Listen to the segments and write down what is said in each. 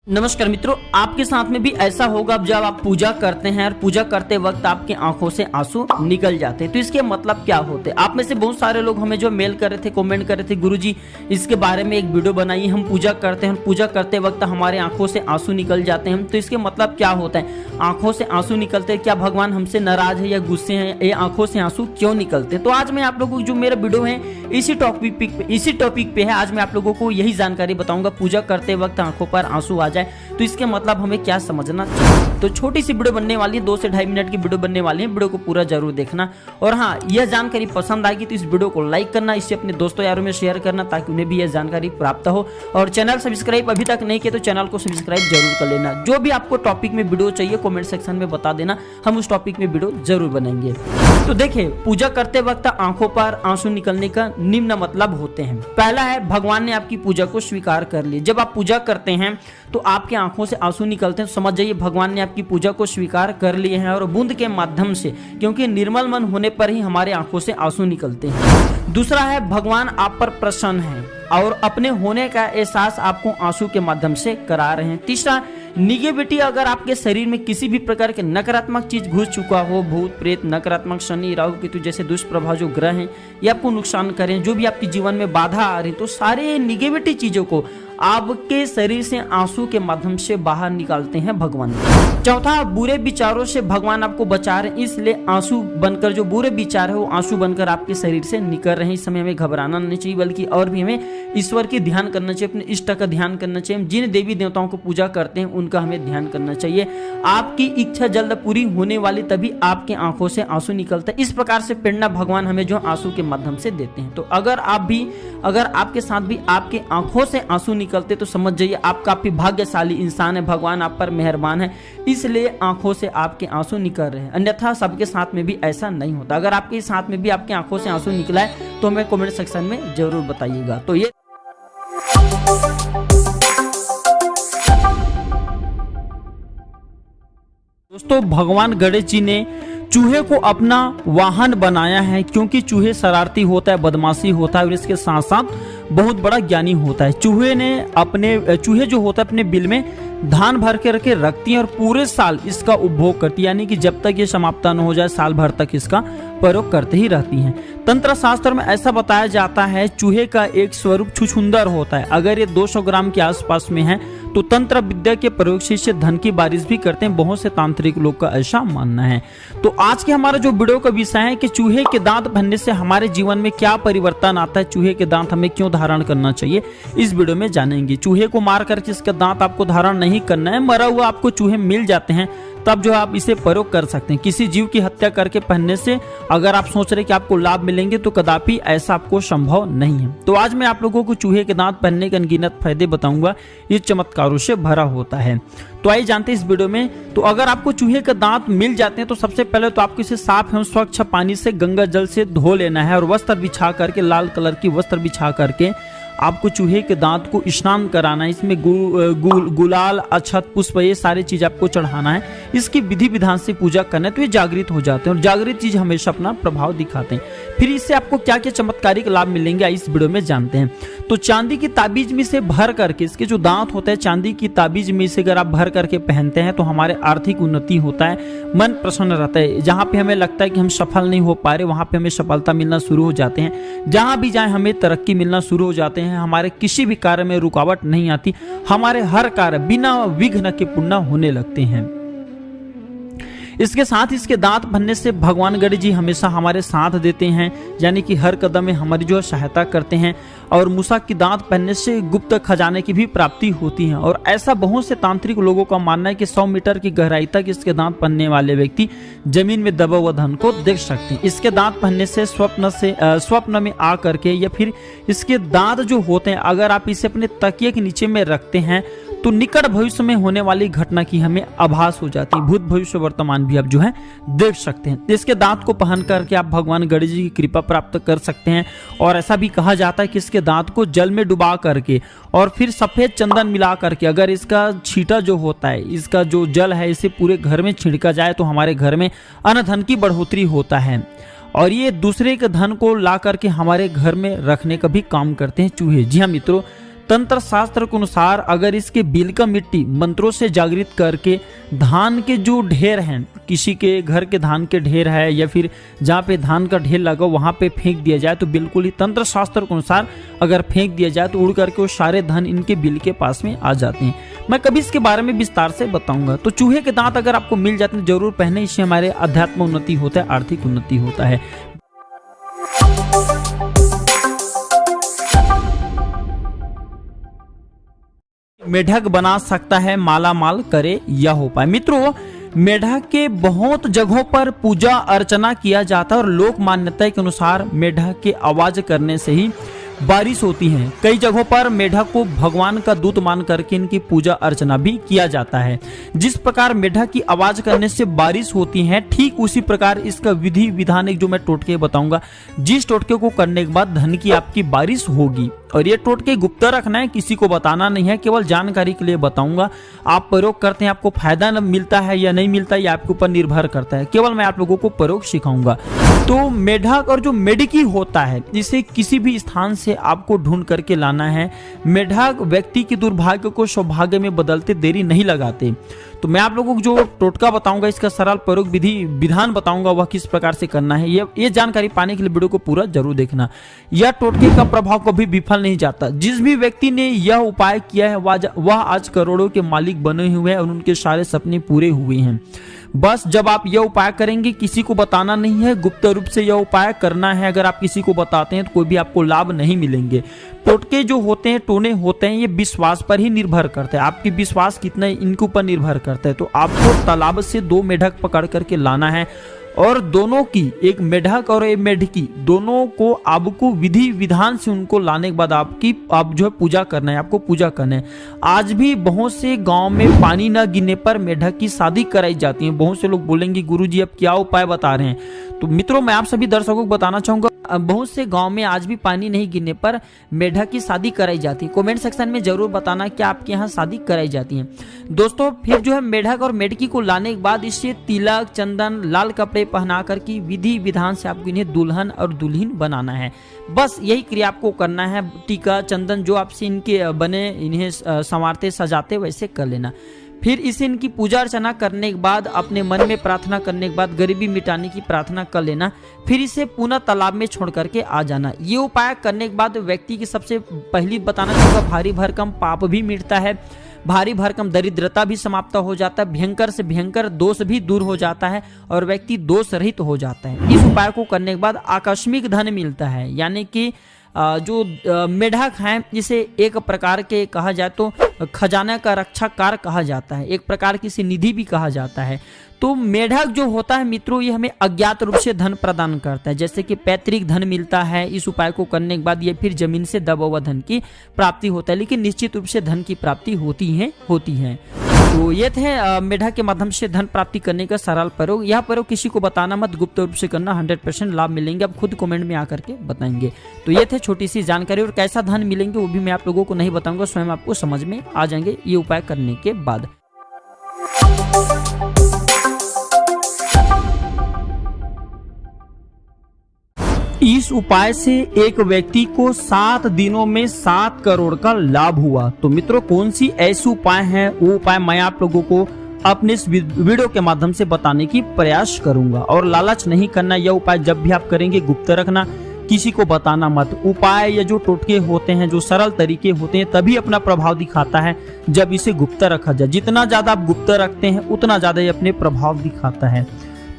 नमस्कार मित्रों, आपके साथ में भी ऐसा होगा जब आप पूजा करते हैं और पूजा करते वक्त आपकी आंखों से आंसू निकल जाते हैं। तो इसके मतलब क्या होते हैं? आप में से बहुत सारे लोग हमें जो मेल कर रहे थे, कमेंट कर रहे थे, गुरुजी इसके बारे में एक वीडियो बनाइए, हम पूजा करते हैं, पूजा करते वक्त हमारे आंखों से आंसू निकल जाते हैं। तो इसके मतलब क्या होता है? आंखों से आंसू निकलते हैं, क्या भगवान हमसे नाराज है या गुस्से हैं? ये आंखों से आंसू क्यों निकलते हैं? तो आज मैं आप लोगों को जो मेरा वीडियो है इसी टॉपिक पे है। आज मैं आप लोगों को यही जानकारी बताऊंगा। पूजा करते वक्त आंखों पर आंसू आ जाए तो इसके मतलब हमें क्या समझना चाहिए। तो छोटी सी वीडियो बनने वाली है, 2 से 2.5 मिनट की वीडियो बनने वाली है। वीडियो को पूरा जरूर देखना। और हाँ, यह जानकारी पसंद आएगी तो इस वीडियो को लाइक करना, इससे अपने दोस्तों यारों में शेयर करना ताकि उन्हें भी यह जानकारी प्राप्त हो। और चैनल सब्सक्राइब अभी तक नहीं किया तो चैनल को सब्सक्राइब जरूर कर लेना। जो भी आपको टॉपिक में वीडियो चाहिए कमेंट सेक्शन में बता देना, हम उस टॉपिक में वीडियो जरूर बनाएंगे। तो देखिए, पूजा करते वक्त आंखों पर आंसू निकलने का निम्न मतलब होते हैं। पहला है, भगवान ने आपकी पूजा को स्वीकार कर लिया। जब आप पूजा करते हैं तो आपके आंखों से आंसू निकलते हैं, समझ जाइए भगवान ने आपकी पूजा को स्वीकार कर लिए हैं। और बूंद के माध्यम से, क्योंकि निर्मल मन होने पर ही हमारे आंखों से आंसू निकलते हैं। दूसरा है, भगवान आप पर प्रसन्न है और अपने होने का एहसास आपको आंसू के माध्यम से करा रहे हैं। तीसरा, निगेटिविटी, अगर आपके शरीर में किसी भी प्रकार के नकारात्मक चीज घुस चुका हो, भूत प्रेत, नकारात्मक शनि, राहु केतु जैसे दुष्प्रभाव जो ग्रह हैं ये आपको नुकसान करें, जो भी आपके जीवन में बाधा आ रही, तो सारे निगेटिविटी चीजों को आपके शरीर से आंसू के माध्यम से बाहर निकालते हैं भगवान। चौथा, बुरे विचारों से भगवान आपको बचा रहे हैं, इसलिए आंसू बनकर जो बुरे विचार है वो आंसू बनकर आपके शरीर से निकल रहे हैं। इस समय हमें घबराना नहीं चाहिए, बल्कि और भी हमें ईश्वर की ध्यान करना चाहिए, अपने इष्ट का ध्यान करना चाहिए। जिन देवी देवताओं को पूजा करते हैं उनका हमें ध्यान करना चाहिए। आपकी इच्छा जल्द पूरी होने वाली, तभी आपके आंखों से आंसू निकलता है। इस प्रकार से प्रेरणा भगवान हमें जो आंसू के माध्यम से देते हैं। तो अगर आपके साथ भी आपके आंखों से आंसू निकलते तो समझ जाइए आप काफी भाग्यशाली इंसान है, भगवान आप पर मेहरबान है, इसलिए आंखों से आपके आंसू निकल रहे हैं। अन्यथा सबके साथ में भी ऐसा नहीं होता। अगर आपके साथ में भी आपके आंखों से आंसू निकला है तो हमें कमेंट सेक्शन में जरूर बताइएगा। तो ये दोस्तों, भगवान गणेश जी ने चूहे को अपना वाहन बनाया है, क्योंकि चूहे शरारती होता है, बदमाशी होता है और इसके साथ साथ बहुत बड़ा ज्ञानी होता है। चूहे जो होता है अपने बिल में धान भर के रखती हैं और पूरे साल इसका उपभोग करती है, यानी कि जब तक ये समाप्त न हो जाए साल भर तक इसका प्रयोग करते ही रहती हैं। तंत्र शास्त्र में ऐसा बताया जाता है, चूहे का एक स्वरूप छुछुंदर होता है। अगर ये 200 ग्राम के आसपास में है तो तंत्र विद्या के प्रयोग से इससे धन की बारिश भी करते हैं। बहुत से तांत्रिक लोग का ऐसा मानना है। तो आज के हमारा जो वीडियो का विषय है कि चूहे के दांत बनने से हमारे जीवन में क्या परिवर्तन आता है, चूहे के दांत हमें क्यों धारण करना चाहिए, इस वीडियो में जानेंगे। चूहे को मार करके इसका दांत आपको धारण नहीं करना है। मरा हुआ आपको चूहे मिल जाते हैं तब जो आप इसे प्रयोग कर सकते हैं। किसी जीव की हत्या करके पहनने से अगर आप सोच रहे कि आपको लाभ मिलेंगे तो कदापि ऐसा आपको संभव नहीं है। तो आज मैं आप लोगों को चूहे के दांत पहनने के अनगिनत फायदे बताऊंगा, ये चमत्कारों से भरा होता है। तो आइए जानते हैं इस वीडियो में। तो अगर आपको चूहे के दांत मिल जाते हैं तो सबसे पहले तो आपको इसे साफ एवं स्वच्छ पानी से गंगा जल से धो लेना है और वस्त्र बिछा करके, लाल कलर की वस्त्र बिछा करके आपको चूहे के दांत को स्नान कराना है। इसमें गुलाल, अक्षत, पुष्प, ये सारी चीज आपको चढ़ाना है। इसकी विधि विधान से पूजा करना है तो ये जागृत हो जाते हैं और जागृत चीज हमेशा अपना प्रभाव दिखाते हैं। फिर इससे आपको क्या क्या चमत्कारिक लाभ मिलेंगे इस वीडियो में जानते हैं। तो चांदी की ताबीज में से भर करके, इसके जो दांत होते हैं चांदी की ताबीज में से अगर आप भर करके पहनते हैं तो हमारे आर्थिक उन्नति होता है, मन प्रसन्न रहता है। जहां पे हमें लगता है कि हम सफल नहीं हो पा रहे वहां पे हमें सफलता मिलना शुरू हो जाते हैं। जहां भी जाए हमें तरक्की मिलना शुरू हो जाते हैं। हमारे किसी भी कार्य में रुकावट नहीं आती, हमारे हर कार्य बिना विघ्न के पूर्ण होने लगते हैं। इसके साथ इसके दांत बनने से भगवान गणेश जी हमेशा हमारे साथ देते हैं, यानी कि हर कदम में हमारी जो सहायता करते हैं। और मूषा की दांत पहनने से गुप्त खजाने की भी प्राप्ति होती है। और ऐसा बहुत से तांत्रिक लोगों का मानना है कि 100 मीटर की गहराई तक इसके दांत पहनने वाले व्यक्ति जमीन में दबा हुआ धन को देख सकते हैं। इसके दांत पहनने से स्वप्न में आ करके, या फिर इसके दांत जो होते हैं अगर आप इसे अपने तकिए के नीचे में रखते हैं तो निकट भविष्य में होने वाली घटना की हमें आभास हो जाती है। भूत भविष्य वर्तमान भी आप जो है देख सकते हैं। इसके दांत को पहन करके आप भगवान गणेश जी की कृपा प्राप्त कर सकते हैं। और ऐसा भी कहा जाता है कि इसके दांत को जल में डुबा करके और फिर सफेद चंदन मिला करके अगर इसका छींटा जो होता है, इसका जो जल है, इसे पूरे घर में छिड़का जाए तो हमारे घर में अन्न धन की बढ़ोतरी होता है। और ये दूसरे के धन को ला करके हमारे घर में रखने का भी काम करते हैं चूहे। जी हाँ मित्रों, तंत्र शास्त्र के अनुसार अगर इसके बिल का मिट्टी मंत्रों से जागृत करके धान के जो ढेर हैं, किसी के घर के धान के ढेर है या फिर जहाँ पे धान का ढेर लगा वहाँ पे फेंक दिया जाए तो बिल्कुल ही तंत्र शास्त्र के अनुसार अगर फेंक दिया जाए तो उड़ करके वो सारे धन इनके बिल के पास में आ जाते हैं। मैं कभी इसके बारे में विस्तार से बताऊंगा। तो चूहे के दांत अगर आपको मिल जाते हैं जरूर पहने, इससे हमारे अध्यात्म उन्नति होता है, आर्थिक उन्नति होता है। मेढक बना सकता है, माला माल करे यह उपाय। मित्रों, मेढक के बहुत जगहों पर पूजा अर्चना किया जाता है और लोक मान्यता के अनुसार मेढक के आवाज करने से ही बारिश होती है। कई जगहों पर मेढक को भगवान का दूत मान करके इनकी पूजा अर्चना भी किया जाता है। जिस प्रकार मेढक की आवाज करने से बारिश होती है, ठीक उसी प्रकार इसका विधि विधान एक जो मैं टोटके बताऊंगा, जिस टोटके को करने के बाद धन की आपकी बारिश होगी। और ये टोटके गुप्त रखना है, किसी को बताना नहीं है, केवल जानकारी के लिए बताऊंगा। आप प्रयोग करते हैं, आपको फायदा मिलता है या नहीं मिलता है, ये आपके ऊपर निर्भर करता है। केवल मैं आप लोगों को प्रयोग सिखाऊंगा। तो मेढक और जो मेढकी होता है, इसे किसी भी स्थान से आपको ढूंढ करके लाना है। मेढक व्यक्ति के दुर्भाग्य को सौभाग्य में बदलते देरी नहीं लगाते। तो मैं आप लोगों को जो टोटका बताऊंगा, इसका सरल प्रयोग विधि विधान बताऊंगा, वह किस प्रकार से करना है। ये जानकारी पाने के लिए वीडियो को पूरा जरूर देखना। यह टोटके का प्रभाव कभी विफल नहीं जाता। जिस भी व्यक्ति ने यह उपाय किया है वह आज करोड़ों के मालिक बने हुए हैं और उनके सारे सपने पूरे हुए हैं। बस जब आप यह उपाय करेंगे, किसी को बताना नहीं है, गुप्त रूप से यह उपाय करना है। अगर आप किसी को बताते हैं तो कोई भी आपको लाभ नहीं मिलेंगे। टोटके जो होते हैं, टोने होते हैं, ये विश्वास पर ही निर्भर करते हैं। आपकी विश्वास कितना है इनके ऊपर निर्भर करता है। तो आपको तालाब से 2 मेढक पकड़ करके लाना है और दोनों की, एक मेढक और एक मेढकी, दोनों को आपको विधि विधान से उनको लाने के बाद आप जो है पूजा करना है, आपको पूजा करना है। आज भी बहुत से गांव में पानी न गिरने पर मेढक की शादी कराई जाती है। बहुत से लोग बोलेंगे गुरुजी अब क्या उपाय बता रहे हैं। तो मित्रों, मैं आप सभी दर्शकों को बताना चाहूंगा, बहुत से गांव में आज भी पानी नहीं गिरने पर मेढक की शादी कराई जाती है। कमेंट सेक्शन में जरूर बताना कि आपके यहाँ शादी कराई जाती है। दोस्तों, फिर जो है मेढक और मेढकी को लाने के बाद इससे तिलक, चंदन, लाल कपड़े पहना कर की विधि विधान से आपको इन्हें दुल्हन और दुल्हन बनाना है। बस यही क्रिया आपको करना है। टीका, चंदन जो आपसे इनके बने, इन्हें संवारते सजाते वैसे कर लेना। फिर इसे इनकी पूजा अर्चना करने के बाद, अपने मन में प्रार्थना करने के बाद गरीबी मिटाने की प्रार्थना कर लेना। फिर इसे पुनः तालाब में छोड़ करके आ जाना। ये उपाय करने के बाद व्यक्ति की सबसे पहली बताना चाहूँगा, भारी भरकम पाप भी मिटता है, भारी भरकम दरिद्रता भी समाप्त हो जाता है, भयंकर से भयंकर दोष भी दूर हो जाता है और व्यक्ति दोष रहित हो जाता है। इस उपाय को करने के बाद आकस्मिक धन मिलता है, यानी कि जो मेढक हैं, इसे एक प्रकार के कहा जाए तो खजाना का रक्षाकार कहा जाता है, एक प्रकार की इसे निधि भी कहा जाता है। तो मेढक जो होता है मित्रों, ये हमें अज्ञात रूप से धन प्रदान करता है, जैसे कि पैतृक धन मिलता है। इस उपाय को करने के बाद ये फिर जमीन से दबा हुआ धन की प्राप्ति होता है, लेकिन निश्चित रूप से धन की प्राप्ति होती है। तो ये थे मेढक के माध्यम से धन प्राप्ति करने का सरल प्रयोग। यह प्रयोग किसी को बताना मत, गुप्त रूप से करना, 100% लाभ मिलेंगे। आप खुद कमेंट में आकर के बताएंगे। तो ये थे छोटी सी जानकारी, और कैसा धन मिलेंगे वो भी मैं आप लोगों को नहीं बताऊंगा, स्वयं आपको समझ में आ जाएंगे ये उपाय करने के बाद। इस उपाय से एक व्यक्ति को 7 दिनों में 7 करोड़ का लाभ हुआ। तो मित्रों, कौन सी ऐसी उपाय है, वो उपाय मैं आप लोगों को अपने इस वीडियो के माध्यम से बताने की प्रयास करूंगा। और लालच नहीं करना, यह उपाय जब भी आप करेंगे गुप्त रखना, किसी को बताना मत। उपाय या जो टोटके होते हैं, जो सरल तरीके होते हैं, तभी अपना प्रभाव दिखाता है जब इसे गुप्त रखा जाए। जितना ज्यादा आप गुप्त रखते हैं उतना ज्यादा ये अपने प्रभाव दिखाता है।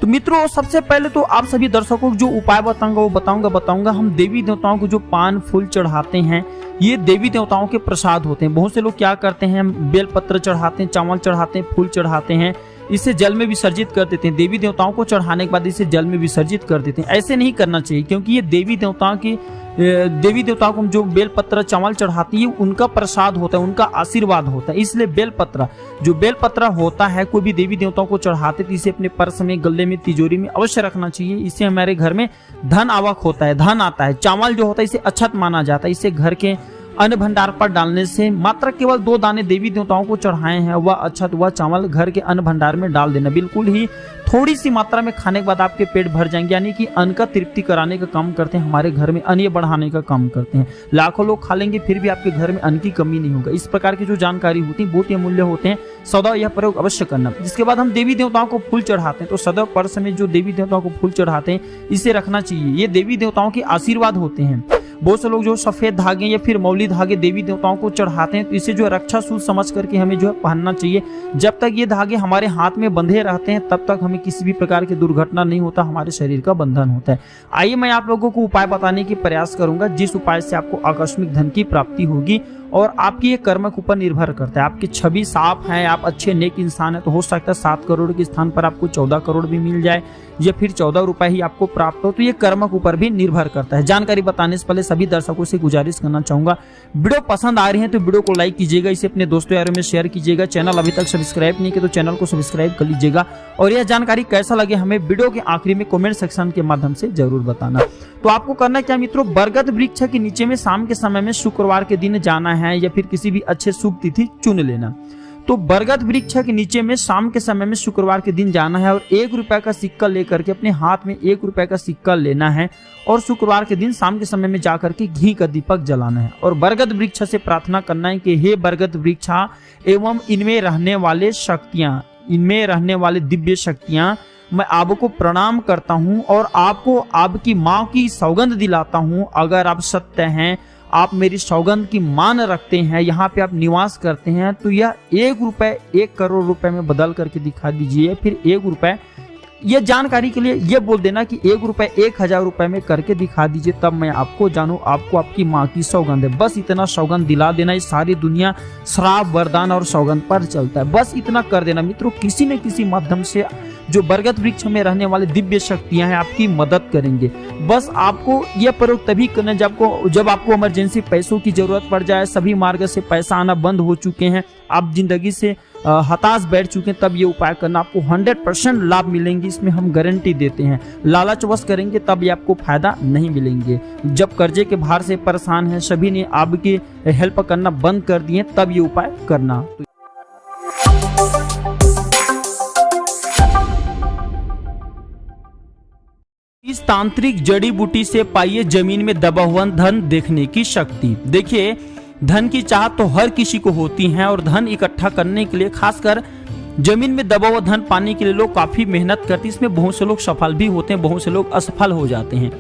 तो मित्रों, सबसे पहले तो आप सभी दर्शकों को जो उपाय बताऊंगा वो बताऊंगा हम देवी देवताओं को जो पान फूल चढ़ाते हैं, ये देवी देवताओं के प्रसाद होते हैं। बहुत से लोग क्या करते हैं, बेलपत्र चढ़ाते हैं, चावल चढ़ाते हैं, फूल चढ़ाते हैं, इसे जल में विसर्जित कर देते हैं। देवी देवताओं को चढ़ाने के बाद इसे जल में विसर्जित कर देते हैं। ऐसे नहीं करना चाहिए, क्योंकि ये देवी देवताओं को जो बेलपत्र चावल चढ़ाती है उनका प्रसाद होता है, उनका आशीर्वाद होता है। इसलिए बेलपत्र होता है, कोई भी देवी देवताओं को चढ़ाते तो इसे अपने पर्स में, गले में, तिजोरी में अवश्य रखना चाहिए। इससे हमारे घर में धन आवक होता है, धन आता है। चावल जो होता है इसे अक्षत माना जाता है, इससे घर के अन्न भंडार पर डालने से मात्र केवल 2 दाने देवी देवताओं को चढ़ाए हैं, वह अक्षत वह चावल घर के अन्न भंडार में डाल देना। बिल्कुल ही थोड़ी सी मात्रा में खाने के बाद आपके पेट भर जाएंगे, यानी कि अन्न का तृप्ति कराने का काम करते हैं हमारे घर में, अन्न बढ़ाने का काम करते हैं। लाखों लोग खा लेंगे फिर भी आपके घर में अन्न की कमी नहीं होगा। इस प्रकार की जो जानकारी होती है बहुत ही अमूल्य होते हैं, सदैव यह प्रयोग अवश्य करना। जिसके बाद हम देवी देवताओं को फूल चढ़ाते हैं, तो सदैव पर्स में जो देवी देवताओं को फूल चढ़ाते हैं इसे रखना चाहिए। ये देवी देवताओं के आशीर्वाद होते हैं। बहुत से लोग जो सफेद धागे या फिर मौली धागे देवी देवताओं को चढ़ाते हैं, तो इसे जो है रक्षा सूत्र समझ करके हमें जो है पहनना चाहिए। जब तक ये धागे हमारे हाथ में बंधे रहते हैं तब तक हमें किसी भी प्रकार की दुर्घटना नहीं होता, हमारे शरीर का बंधन होता है। आइए मैं आप लोगों को उपाय बताने की प्रयास करूंगा, जिस उपाय से आपको आकस्मिक धन की प्राप्ति होगी और आपकी ये कर्म के ऊपर निर्भर करता है। आपकी छवि साफ है, आप अच्छे नेक इंसान है, तो हो सकता है 7 करोड़ के स्थान पर आपको 14 करोड़ भी मिल जाए या फिर 14 रुपए ही आपको प्राप्त हो, तो ये कर्म के ऊपर भी निर्भर करता है। जानकारी बताने से पहले सभी दर्शकों से गुजारिश करना चाहूंगा, वीडियो पसंद आ रही है तो वीडियो को लाइक कीजिएगा, इसे अपने दोस्तों यारों में शेयर कीजिएगा। चैनल अभी तक सब्सक्राइब नहीं किया तो चैनल को सब्सक्राइब कर लीजिएगा और यह जानकारी कैसा लगे हमें वीडियो के आखिरी में कमेंट सेक्शन के माध्यम से जरूर बताना। तो आपको करना क्या मित्रों, बरगद वृक्ष के नीचे में शाम के समय में शुक्रवार के दिन जाना है या फिर किसी भी अच्छे शुभ तिथि चुन लेना। तो बरगद वृक्ष के नीचे में शाम के समय में शुक्रवार के दिन जाना है और 1 रुपए का सिक्का लेकर के अपने हाथ में 1 रुपए का सिक्का लेना है और शुक्रवार के दिन शाम के समय में जाकर के घी का दीपक जलाना है और बरगद वृक्ष से प्रार्थना करना है कि हे बरगद वृक्षा एवं इनमें रहने वाले शक्तियां, इनमें रहने वाले दिव्य शक्तियां, मैं आपको प्रणाम करता हूं और आपको आपकी माँ की सौगंध दिलाता हूं। अगर आप सत्य हैं, आप मेरी सौगंध की मान रखते हैं, यहाँ पे आप निवास करते हैं, तो यह 1 रुपए 1 करोड़ रुपए में बदल करके दिखा दीजिए। फिर 1 रुपए, ये जानकारी के लिए ये बोल देना कि 1 रुपए 1000 रुपए में करके दिखा दीजिए, तब मैं आपको जानू, आपको आपकी माँ की सौगंध है। बस इतना सौगंध दिला देना। ये सारी दुनिया श्राप वरदान और सौगंध पर चलता है, बस इतना कर देना मित्रों। किसी न किसी माध्यम से जो बरगद वृक्ष में रहने वाले दिव्य शक्तियां हैं आपकी मदद करेंगे। बस आपको यह प्रयोग तभी करना जब आपको इमरजेंसी पैसों की जरूरत पड़ जाए, सभी मार्ग से पैसा आना बंद हो चुके हैं, आप जिंदगी से हताश बैठ चुके हैं, तब ये उपाय करना। आपको 100% लाभ मिलेंगे, इसमें हम गारंटी देते हैं। लालचवश करेंगे तब ये आपको फायदा नहीं मिलेंगे। जब कर्जे के भार से परेशान हैं, सभी ने आपकी हेल्प करना बंद कर दिए, तब ये उपाय करना। इस तांत्रिक जड़ी बूटी से पाइए जमीन में दबा हुआ धन देखने की शक्ति। देखिए, धन की चाहत तो हर किसी को होती है और धन इकट्ठा करने के लिए, खासकर जमीन में दबा हुआ धन पाने के लिए लोग काफी मेहनत करते हैं। इसमें बहुत से लोग सफल भी होते हैं, बहुत से लोग असफल हो जाते हैं।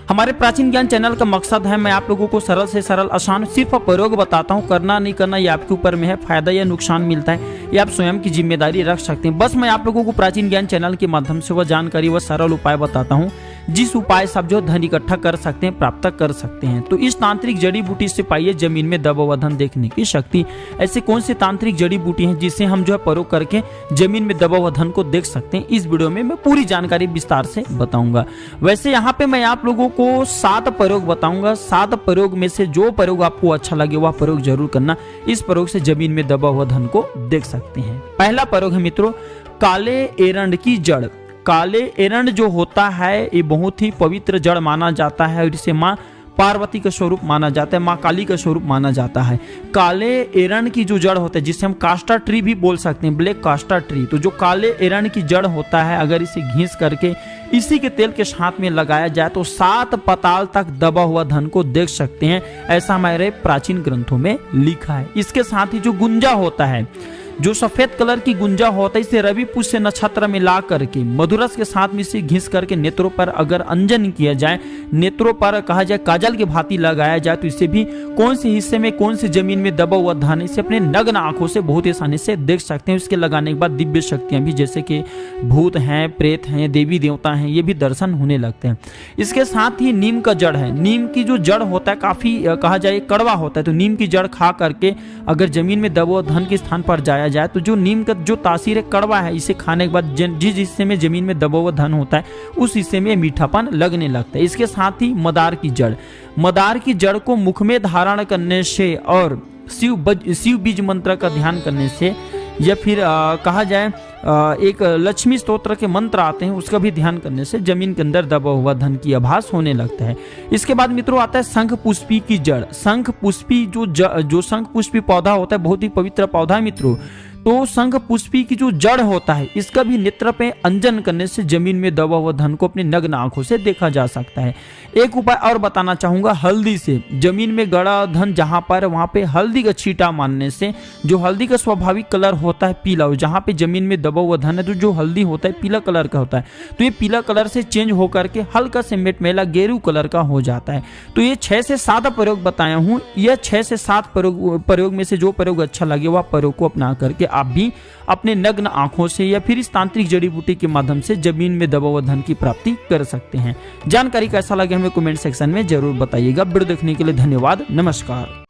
हमारे प्राचीन ज्ञान चैनल का मकसद है, मैं आप लोगों को सरल से सरल आसान सिर्फ प्रयोग बताता हूं। करना नहीं करना ये आपके ऊपर में है, फायदा या नुकसान मिलता है ये आप स्वयं की जिम्मेदारी रख सकते हैं। बस मैं आप लोगों को प्राचीन ज्ञान चैनल के माध्यम से वह जानकारी व सरल उपाय बताता हूं, जिस उपाय से आप जो धन इकट्ठा कर सकते हैं, प्राप्त कर सकते हैं। तो इस तांत्रिक जड़ी बूटी से पाइए जमीन में दबा हुआ धन देखने की शक्ति। ऐसे कौन सी तांत्रिक जड़ी बूटी हैं जिसे हम जो है प्रयोग करके जमीन में दबा हुआ धन को देख सकते हैं, इस वीडियो में मैं पूरी जानकारी विस्तार से बताऊंगा। वैसे यहाँ पे मैं आप लोगों को 7 प्रयोग बताऊंगा। 7 प्रयोग में से जो प्रयोग आपको अच्छा लगे वह प्रयोग जरूर करना। इस प्रयोग से जमीन में दबा हुआ धन को देख सकते हैं। पहला प्रयोग है मित्रों, काले एरंड की जड़। काले एरंड जो होता है ये बहुत ही पवित्र जड़ माना जाता है और इसे माँ पार्वती का स्वरूप माना जाता है, माँ काली का स्वरूप माना जाता है। काले एरंड की जो जड़ होता है, जिसे हम कास्टर ट्री भी बोल सकते हैं, ब्लैक कास्टर ट्री, तो जो काले एरंड की जड़ होता है, अगर इसे घिस करके इसी के तेल के साथ में लगाया जाए तो 7 पाताल तक दबा हुआ धन को देख सकते हैं, ऐसा हमारे प्राचीन ग्रंथों में लिखा है। इसके साथ ही जो गुंजा होता है, जो सफेद कलर की गुंजा होता है, इसे रवि पुष्य नक्षत्र में ला करके मधुरस के साथ में इसे घिस करके नेत्रों पर अगर अंजन किया जाए, नेत्रों पर कहा जाए काजल की भांति लगाया जाए, तो इसे भी कौन से हिस्से में कौन सी जमीन में दबा हुआ धन, इसे अपने नग्न आंखों से बहुत ही आसानी से देख सकते हैं। इसके लगाने के बाद दिव्य शक्तियां भी, जैसे कि भूत हैं, प्रेत हैं, देवी देवता हैं, ये भी दर्शन होने लगते हैं। इसके साथ ही नीम का जड़ है। नीम की जो जड़ होता है काफी कहा जाए कड़वा होता है, तो नीम की जड़ खा करके अगर जमीन में दबा हुआ धन के स्थान पर जाया जाए तो जो नीम का जो तासीर है कड़वा है, इसे खाने के बाद जिस हिस्से में जमीन में दबा हुआ धन होता है उस हिस्से में मीठापन लगने लगता है। इसके साथ ही मदार की जड़। मदार की जड़ को मुख में धारण करने से और शिव बीज मंत्र का ध्यान करने से या फिर कहा जाए एक लक्ष्मी स्तोत्र के मंत्र आते हैं, उसका भी ध्यान करने से जमीन के अंदर दबा हुआ धन की आभास होने लगता है। इसके बाद मित्रों आता है शंख पुष्पी की जड़। शंख पुष्पी जो शंख पुष्पी पौधा होता है बहुत ही पवित्र पौधा है मित्रों। तो शंख पुष्पी की जो जड़ होता है इसका भी नेत्र पे अंजन करने से जमीन में दबा हुआ धन को अपनी नग्न आंखों से देखा जा सकता है। एक उपाय और बताना चाहूंगा, हल्दी से जमीन में गड़ा धन जहां पर वहां पे हल्दी का छींटा मारने से, जो हल्दी का स्वाभाविक कलर होता है पीला, जहां पे जमीन में दबा हुआ धन है तो जो हल्दी होता है पीला कलर का होता है, तो ये पीला कलर से चेंज होकर के हल्का से मेटमेला गेरू कलर का हो जाता है। तो ये 6 से 7 प्रयोग बताया हूं, यह 6 से 7 प्रयोग में से जो प्रयोग अच्छा लगे वह प्रयोग को अपना करके आप भी अपने नग्न आंखों से या फिर इस तांत्रिक जड़ी बूटी के माध्यम से जमीन में दबा हुआ धन की प्राप्ति कर सकते हैं। जानकारी कैसा लगे हमें कमेंट सेक्शन में जरूर बताइएगा। वीडियो देखने के लिए धन्यवाद। नमस्कार।